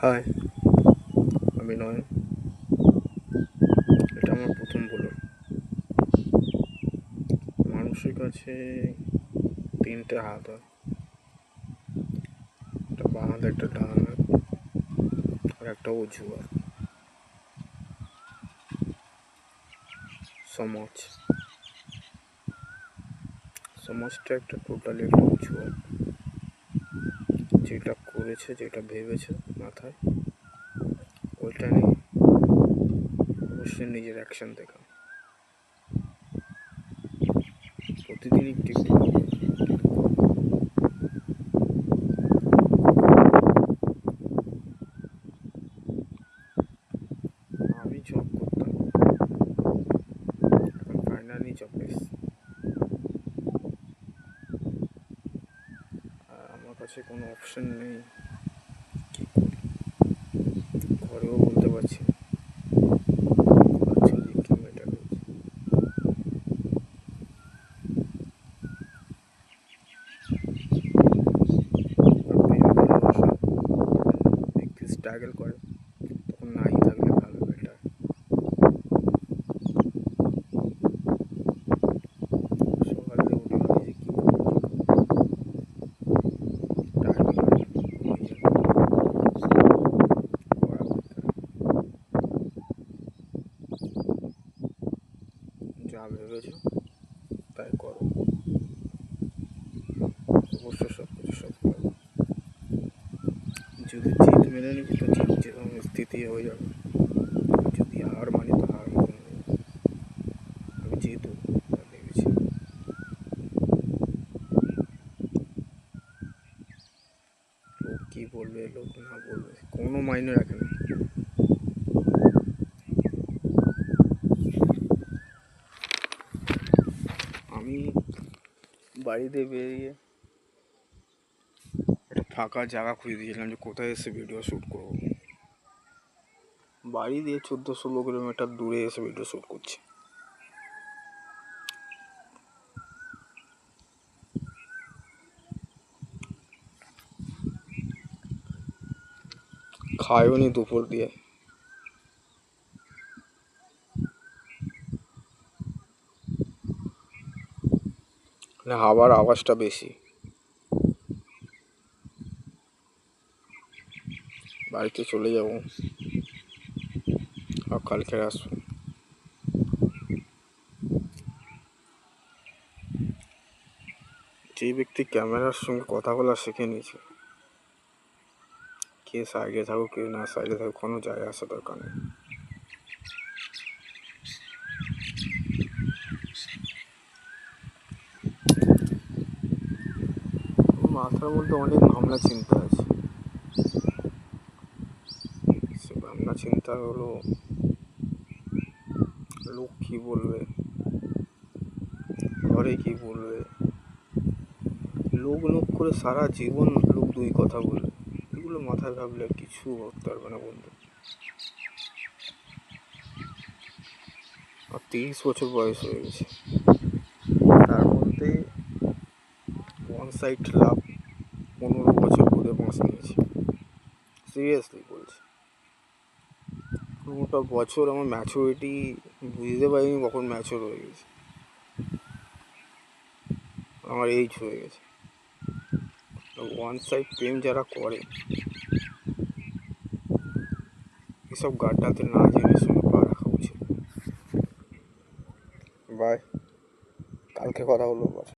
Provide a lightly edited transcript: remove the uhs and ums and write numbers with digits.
High, আমি নয়ন। এটা আমার প্রথম বলো। মানুষের কাছে তিনটে হাত হয়, একটা বাঁ হাত, একটা ডান হাত, আর একটা উঁচু হাত। সমাজ সমাজটা একটা টোটালি একটা উঁচু হাত। যেটা করেছে, যেটা ভেবেছে মাথায়, ওইটা নিয়ে অবশ্যই নিজের অ্যাকশন দেখা। প্রতিদিনই একটু একটু আমি জব করতাম, এখন ফাইনালি জব পেয়েছি। আর আমার কাছে কোনো অপশন নেই, কী করি ঘরেও বলতে পারছি না। আচ্ছা, যে কি ম্যাটার হয়েছে। ব্যক্তি স্ট্রাগল করে, তখন নাই থাকলে ভালো, বেটার। সকালে উঠে ভাবি যে কী যা ভেবেছ তাই করো, অবশ্য সব কিছু সফল হবে। যদি জিত মেনে নিবি তো জিত যেরকম স্থিতি হয়ে যাবে, যদি হার মানি তো হার মেনে নেব। আমি যেহেতু ভেবেছি, লোক কী বলবে, লোক না বলবে, কোনো মাইনে রাখে না। আমি বাড়িতে বেরিয়ে একটা ফাঁকা জায়গা খুঁজে দিয়েছিলাম যে কোথায় এসে ভিডিও শ্যুট করবো। বাড়ি দিয়ে 14-16 কিলোমিটার দূরে এসে ভিডিও শ্যুট করছি। খাইও নি দুপুর দিয়ে, মানে হাওয়ার আওয়াজটা বেশি। বাড়িতে চলে যাব, আর কালকে আসবো। যে ব্যক্তি ক্যামেরার সঙ্গে কথা বলা শিখে নিয়েছে, কে সাইডে থাকুক কে না সাইডে থাকুক, কোনো যায় আসা দরকার নেই। মাথার মধ্যে অনেক ভাবনা চিন্তা আছে। সে ভাবনা চিন্তা হলো, লোক কী বলবে, ঘরে কী বলবে, লোক লোক করে সারা জীবন লোক দুই কথা বলবে। এগুলো মাথায় ভাবলে কিছু করতে পারবে না বন্ধু। আর 30 বছর বয়স হয়ে গেছে, তার মধ্যে ওয়ান সাইড লাভ 15 বছর ধরে বাঁশ নিয়েছি। সিরিয়াসলি বলছি, 15টা বছর আমার ম্যাচুরিটি বুঝতে পারিনি কখন ম্যাচুর হয়ে গেছে, আমার এইজ হয়ে গেছে। ওয়ান সাইড প্রেম যারা করে, এসব গাড্ডাতে না জেনে শুনে পা রাখা উচিত। বাই, কালকে কথা বলবো আবার।